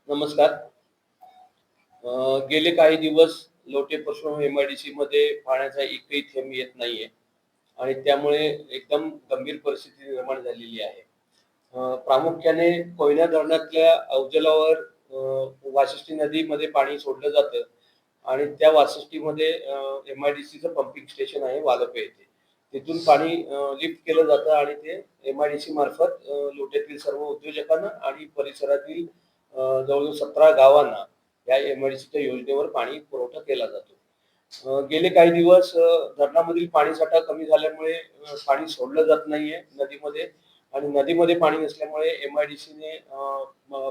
नमस्कार. गेले काही दिवस लोटे परशुराम एमआयडीसी मध्ये पाण्याचा एकही थेंब येत नाहीये आणि त्यामुळे एकदम गंभीर परिस्थिती निर्माण झालेली आहे. प्रामुख्याने कोयना धरणातल्या अवजलावर वाशिष्ठी नदीमध्ये पाणी सोडलं जातं आणि त्या वाशिष्ठीमध्ये एमआयडीसीचं पंपिंग स्टेशन आहे वालपे येथे. तिथून पाणी लिफ्ट केलं जातं आणि ते एमआयडीसी मार्फत लोट्यातील सर्व उद्योजकांना आणि परिसरातील जवळजवळ 17 गावांना या एमआयडीसीच्या योजनेवर पाणी पुरवठा केला जातो. गेले काही दिवस धरणामधील पाणीसाठा कमी झाल्यामुळे पाणी सोडलं जात नाहीये नदीमध्ये आणि नदीमध्ये पाणी नसल्यामुळे एमआयडीसीने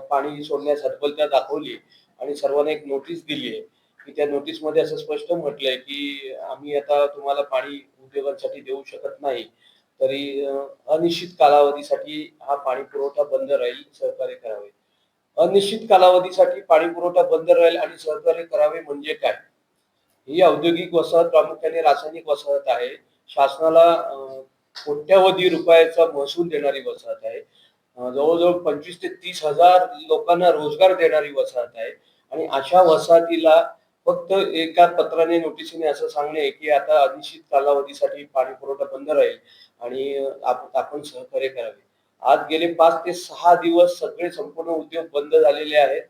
पाणी सोडण्यास हतबलता दाखवली आणि सर्वांना एक नोटीस दिली आहे की त्या नोटीसमध्ये असं स्पष्ट म्हटलंय की आम्ही आता तुम्हाला पाणी उद्योगांसाठी देऊ शकत नाही. तरी अनिश्चित कालावधीसाठी हा पाणी पुरवठा बंद राहील, सहकार्य करावे. अनिश्चित कालावधीसाठी पाणी पुरवठा बंद राहील आणि सहकार्य करावे म्हणजे काय? ही औद्योगिक वसाहत प्रामुख्याने रासायनिक वसाहत आहे. शासनाला कोट्यावधी रुपयाचा महसूल देणारी वसाहत आहे. जवळजवळ 25 ते 30 हजार लोकांना रोजगार देणारी वसाहत आहे आणि अशा वसाहतीला फक्त एका पत्राने नोटिसीने असं सांगणे की आता अनिश्चित कालावधीसाठी पाणी पुरवठा बंद राहील आणि आपण सहकार्य करावे. आज गेले 5 ते 6 दिवस सगळे संपूर्ण उद्योग बंद झालेले आहेत.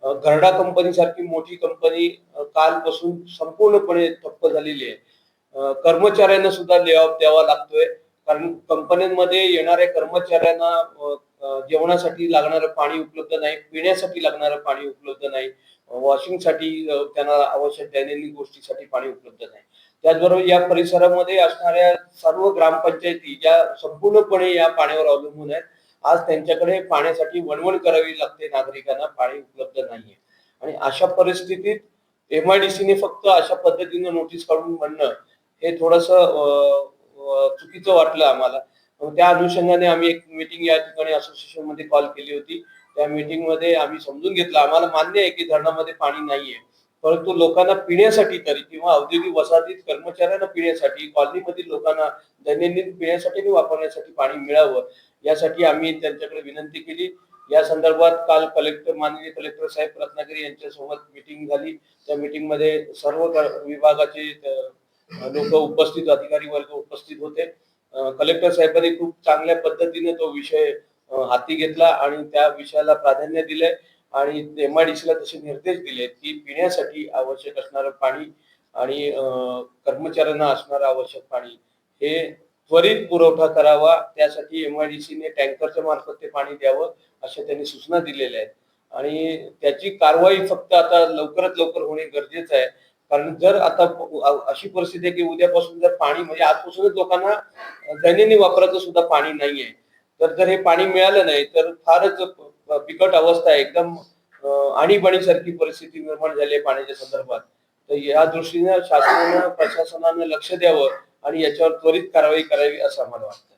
घरडा कंपनी सारखी मोठी कंपनी कालपासून संपूर्णपणे ठप्प झालेली आहे. कर्मचाऱ्यांना सुद्धा ले ऑफ द्यावा लागतोय कारण कंपन्यांमध्ये येणाऱ्या कर्मचाऱ्यांना जेवणासाठी लागणारं पाणी उपलब्ध नाही, पिण्यासाठी लागणारं पाणी उपलब्ध नाही, वॉशिंगसाठी त्यांना आवश्यक दैनंदिन गोष्टीसाठी पाणी उपलब्ध नाही. त्याचबरोबर या परिसरामध्ये असणाऱ्या सर्व ग्रामपंचायती ज्या संपूर्णपणे या पाण्यावर अवलंबून आहेत, आज त्यांच्याकडे पाण्यासाठी वणवण करावी लागते, नागरिकांना पाणी उपलब्ध नाहीये आणि अशा परिस्थितीत एमआयडीसीने फक्त अशा पद्धतीने नोटीस काढून म्हणणं हे थोडंसं चुकीचं वाटलं आम्हाला. त्या अनुषंगाने आम्ही एक मीटिंग या ठिकाणी असोसिएशन मध्ये कॉल केली होती. त्या मीटिंग मध्ये आम्ही समजून घेतलं, आम्हाला मान्य आहे की धरणामध्ये पाणी नाहीये, परंतु लोकांना पिण्यासाठी तरी किंवा औद्योगिक वसाहतीत कर्मचाऱ्यांना पिण्यासाठी, कॉलनीमधील लोकांना दैनंदिन पिण्यासाठी आणि वापरण्यासाठी पाणी मिळावं यासाठी आम्ही त्यांच्याकडे विनंती केली. या संदर्भात काल माननीय कलेक्टर साहेब रत्नागिरी यांच्यासोबत मीटिंग झाली. त्या मीटिंग मध्ये सर्व विभागाचे लोक उपस्थित, अधिकारी वर्ग उपस्थित होते. कलेक्टर साहेबांनी खूप चांगल्या पद्धतीने तो विषय हाती घेतला आणि त्या विषयाला प्राधान्य दिले आणि एमआयडीसीला तसे निर्देश दिले की पिण्यासाठी आवश्यक असणारं पाणी आणि कर्मचाऱ्यांना असणारं आवश्यक पाणी हे त्वरित पुरवठा करावा. त्यासाठी एमआयडीसीने टँकरच्या मार्फत ते पाणी द्यावं अशा त्यांनी सूचना दिलेल्या आहेत आणि त्याची कारवाई फक्त आता लवकरात लवकर होणे गरजेचं आहे. कारण जर आता अशी परिस्थिती आहे की उद्यापासून जर पाणी म्हणजे आजपासूनच लोकांना दैनंदिन वापराचं सुद्धा पाणी नाहीये, तर जर हे पाणी मिळालं नाही तर फारच बिकट अवस्था आहे. एकदम आणीबाणीसारखी परिस्थिती निर्माण झाली आहे पाण्याच्या संदर्भात. तर या दृष्टीने शासनानं, प्रशासनानं लक्ष द्यावं आणि याच्यावर त्वरित कारवाई करावी असं आम्हाला वाटतं.